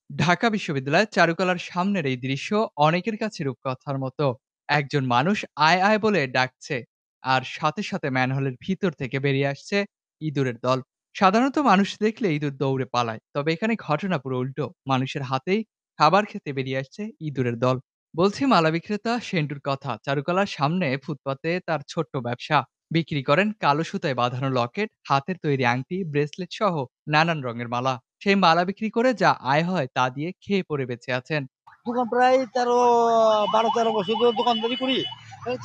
ঢাকা বিশ্ববিদ্যালয়ের চারুকলার সামনের এই দৃশ্য অনেকের কাছে রূপকথার মতো। একজন মানুষ আয় আয় বলে ডাকছে, আর সাথে সাথে ম্যানহোলের ভিতর থেকে বেরিয়ে আসছে ইঁদুরের দল। সাধারণত মানুষ দেখলে ইঁদুর দৌড়ে পালায়, তবে এখানে ঘটনা পুরো উল্টো। মানুষের হাতেই খাবার খেতে বেরিয়ে আসছে ইঁদুরের দল। বলছি মালা বিক্রেতা সেন্টুর কথা। চারুকলার সামনে ফুটপাতে তার ছোট্ট ব্যবসা। বিক্রি করেন কালো সুতায় বাঁধানো লকেট, হাতের তৈরি আংটি, ব্রেসলেট সহ নানান রঙের মালা। সেই মালা বিক্রি করে যা আয় হয় তা দিয়ে খেয়ে পরে বেঁচে আছেন। দোকান প্রায় 12-13 বছর ধরে দোকানদারি করি।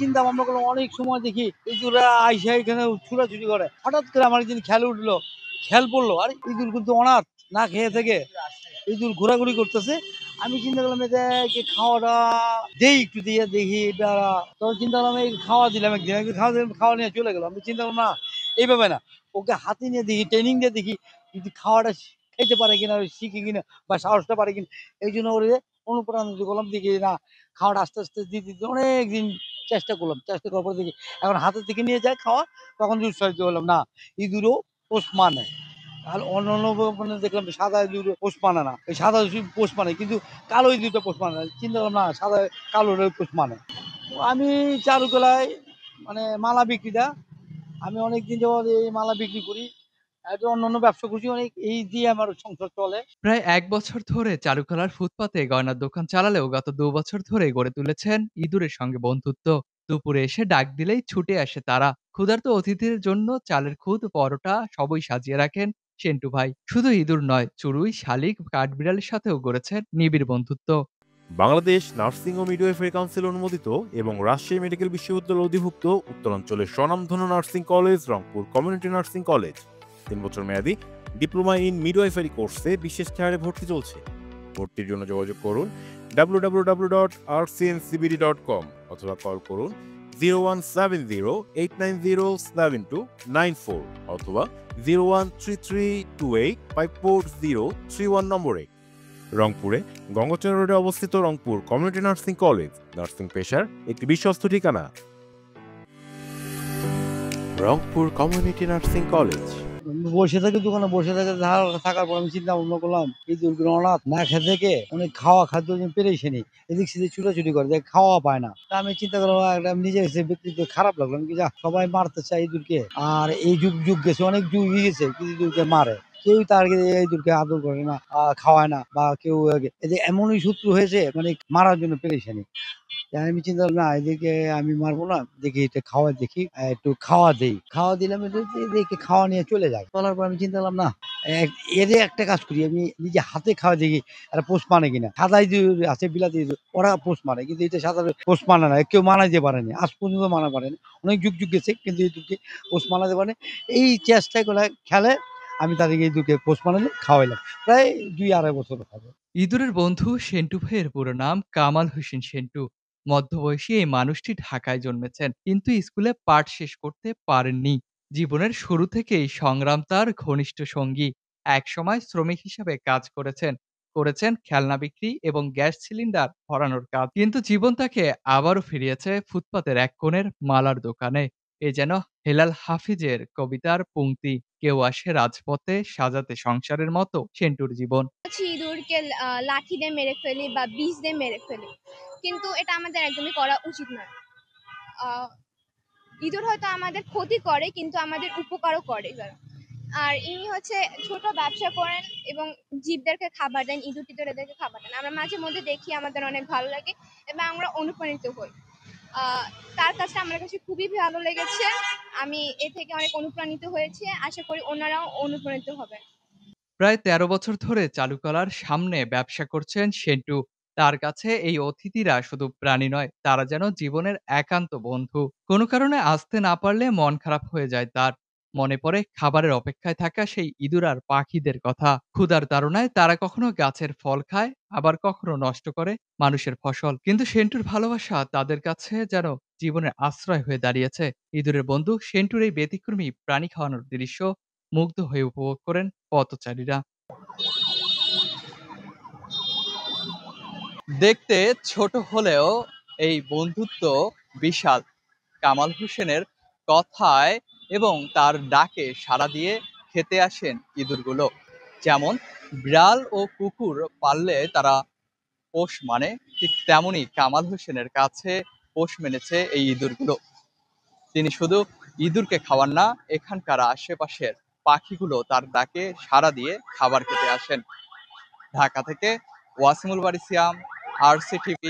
চিন্তা ভাবনা করলাম, অনেক সময় দেখি ইঁদুররা আইসা এখানে ছুটাছুটি করে। হঠাৎ করে আমার একদিন খেয়াল উঠলো, খেয়াল পড়লো আরে ইঁদুর কিন্তু অনাথ, না খেয়ে থেকে ইঁদুর ঘোরাঘুরি করতেছে। আমি চিন্তা করলাম এদেরকে খাওয়াটা দেই, একটু দিয়ে দেখি এটা। তখন চিন্তা করলাম এই খাওয়া দিলাম, একদিন একদিন খাওয়া দিলাম, খাওয়া নিয়ে চলে গেলাম। আমি চিন্তা করলাম না, এইভাবে না, ওকে হাতে নিয়ে দেখি, ট্রেনিং দিয়ে দেখি যদি খাওয়াটা খেতে পারে কিনা, শিখে কিনা, বা সাহসটা পারে কিনা। এই জন্য ওরে অনুপ্রাণিত করলাম, দেখি না খাওয়াটা আস্তে আস্তে দিতে দিতে অনেকদিন চেষ্টা করলাম। চেষ্টা করার পর দেখি এখন হাতের থেকে নিয়ে যায় খাওয়া। তখন উৎসাহিত হলাম, না ইঁদুরও পোষ মানে। আর অন্যান্য মানে দেখলাম সাদা ইঁদুর পোষ মানে না, এই সাদা পোষ মানে, কিন্তু কালো ইঁদুরটা পোষ মানে না। চিন্তা করলাম না, সাদা কালো পোষ মানে। তো আমি চারুকলায় মানে মালা বিক্রিটা, আমি অনেকদিন যাবত এই মালা বিক্রি করি। একটা অন্যান্য ব্যবসা করছি অনেক, এই দিয়ে আমার সংসার চলে। প্রায় ১ বছর ধরে চারুকলার ফুটপাতে গয়নার দোকান চালালেও গত ২ বছর ধরে গড়ে তুলেছেন ইঁদুরের সঙ্গে বন্ধুত্ব। দুপুরে এসে ডাক দিলেই ছুটে আসে তারা। ক্ষুধার্ত অতিথিদের জন্য চালের খুদ, পরোটা সবই সাজিয়ে রাখেন সেন্টু ভাই। শুধু ইঁদুর নয়, চড়ুই, শালিক, কাঠবিড়ালির সাথেও গড়েছেন নিবিড় বন্ধুত্ব। বাংলাদেশ নার্সিং ও মিডওয়াইফারি কাউন্সিল অনুমোদিত এবং রাজশাহী মেডিকেল বিশ্ববিদ্যালয় অধিভুক্ত উত্তরাঞ্চলের স্বনামধন্য nursing college Rangpur community nursing college. ৩ বছর মেয়াদী ডিপ্লোমা ইন মিডওয়াইফারি কোর্সে বিশেষ ছাড়ে ভর্তি চলছে। ভর্তির জন্য যোগাযোগ করুন www.rcncbd.com অথবা কল করুন 01708907294 অথবা 01332854031 নম্বরে। রংপুরে গঙ্গোচর রোডে অবস্থিত Rangpur community nursing college, nursing পেশার একটি বিশ্বস্ত ঠিকানা। Rangpur community nursing college. বসে থাকি দোকানে, বসে থাকার পর আমি চিন্তা ভাবনা করলাম ইঁদুরগুলো অনাথ, না খেয়ে থেকে অনেক খাওয়া খাদ্য পেরেছেনি, এদিক সেদিক ছুটাছুটি করে দেখ, খাওয়া পায় না। তা আমি চিন্তা করলাম, একটা নিজের কাছে ব্যক্তিগত খারাপ লাগলো। আমি কি যা, সবাই মারতে চায় ইঁদুরকে, আর এই যুগ যুগ গেছে, অনেক যুগ হয়ে গেছে কিন্তু ইঁদুরকে মারে। কেউ তার ইঁদুরকে আদর করে না, খাওয়ায় না, বা কেউ এদের এমনই শত্রু হয়েছে মানে মারার জন্য পেরেছেনি। তাই আমি চিন্তা করলাম, না এদেরকে আমি মারবো না, দেখি এটা খাওয়া, দেখি একটু খাওয়া দেই। খাওয়া দিলাম, এদেরকে খাওয়া নিয়ে চলে যায়। চলার পর আমি চিন্তা করলাম, না এদের একটা কাজ করি, আমি নিজে হাতে খাওয়া দেখি একটা পোষ মানে কিনা। সাদা ইঁদুর আছে, বিলাতি ইঁদুর, ওরা পোষ মানে, কিন্তু এটা সাদা পোষ মানে না, কেউ মানাইতে পারেনি, আজ পর্যন্ত মানা পারেনি। অনেক যুগ যুগ গেছে কিন্তু ইঁদুরকে পোষ মানাতে পারে। এই চেষ্টায় করে খেলে আমি তাদেরকে ইঁদুরকে পোষ মানালে খাওয়াইলাম, প্রায় 2-2.5 বছর হবে। ইঁদুরের বন্ধু সেন্টু ভাইয়ের পুরো নাম কামাল হোসেন সেন্টু। মধ্যবয়সী এই মানুষটি ঢাকায় জন্মেছেন, কিন্তু স্কুলে পাঠ শেষ করতে পারেননি। জীবনের শুরু থেকেই সংগ্রাম তার ঘনিষ্ঠ সঙ্গী। একসময় শ্রমিক হিসাবে কাজ করেছেন, করেছেন খেলনা বিক্রি এবং গ্যাস সিলিন্ডার ভরানোর কাজ। কিন্তু জীবন তাকে আবারও ফিরিয়েছে ফুটপাতের এক কোণের মালার দোকানে। এ যেন হেলাল হাফিজের কবিতার পংক্তি, কেউ আসে রাজপথে সাজাতে সংসারের মতো সেন্টুর জীবন। ইঁদুরকে লাঠি দিয়ে মেরে ফেলি বা বিষ দিয়ে মেরে ফেলি, কিন্তু এটা আমাদের একদমই করা উচিত নয়। আহ, ইঁদুর হয়তো আমাদের ক্ষতি করে, কিন্তু আমাদের উপকারও করে তারা। আর ইনি হচ্ছে ছোট ব্যবসা করেন এবং জীবদেরকে খাবার দেন, ইঁদুর টিঁদুর এদেরকে খাবার দেন। আমরা মাঝে মধ্যে দেখি, আমাদের অনেক ভালো লাগে এবং আমরা অনুপ্রাণিত হই। তার কাছে আমার কাছে খুবই ভালো লেগেছে। আমি এ থেকে অনেক অনুপ্রাণিত হয়েছি, আশা করি ওনারাও অনুপ্রাণিত হবে। প্রায় ১৩ বছর ধরে চারুকলার সামনে ব্যবসা করছেন সেন্টু। তার কাছে এই অতিথিরা শুধু প্রাণী নয়, তারা যেন জীবনের একান্ত বন্ধু। কোনো কারণে আসতে না পারলে মন খারাপ হয়ে যায় তার। মনে পড়ে খাবারের অপেক্ষায় থাকা সেই ইঁদুর আর পাখিদের কথা। ক্ষুধার তাড়নায় তারা কখনো গাছের ফল খায়, আবার কখনো নষ্ট করে মানুষের ফসল। কিন্তু সেন্টুর ভালোবাসা তাদের কাছে যেন জীবনের আশ্রয় হয়ে দাঁড়িয়েছে। ইঁদুরের বন্ধু সেন্টুর এই ব্যতিক্রমী প্রাণী খাওয়ানোর দৃশ্য মুগ্ধ হয়ে উপভোগ করেন পথচারীরা। দেখতে ছোট হলেও এই বন্ধুত্ব বিশাল। কামাল হোসেনের কথায় এবং তার ডাকে সাড়া দিয়ে খেতে আসেন ইঁদুরগুলো। যেমন বিড়াল ও কুকুর পাললে তারা পোষ মানে, ঠিক তেমনই কামাল হোসেনের কাছে পোষ মেনেছে এই ইঁদুরগুলো। তিনি শুধু ইঁদুরকে খাওয়ান না, এখানকার আশেপাশের পাখিগুলো তার ডাকে সাড়া দিয়ে খাবার খেতে আসেন। ঢাকা থেকে ওয়াসিমুল বাড়ি সিয়াম, RCTV,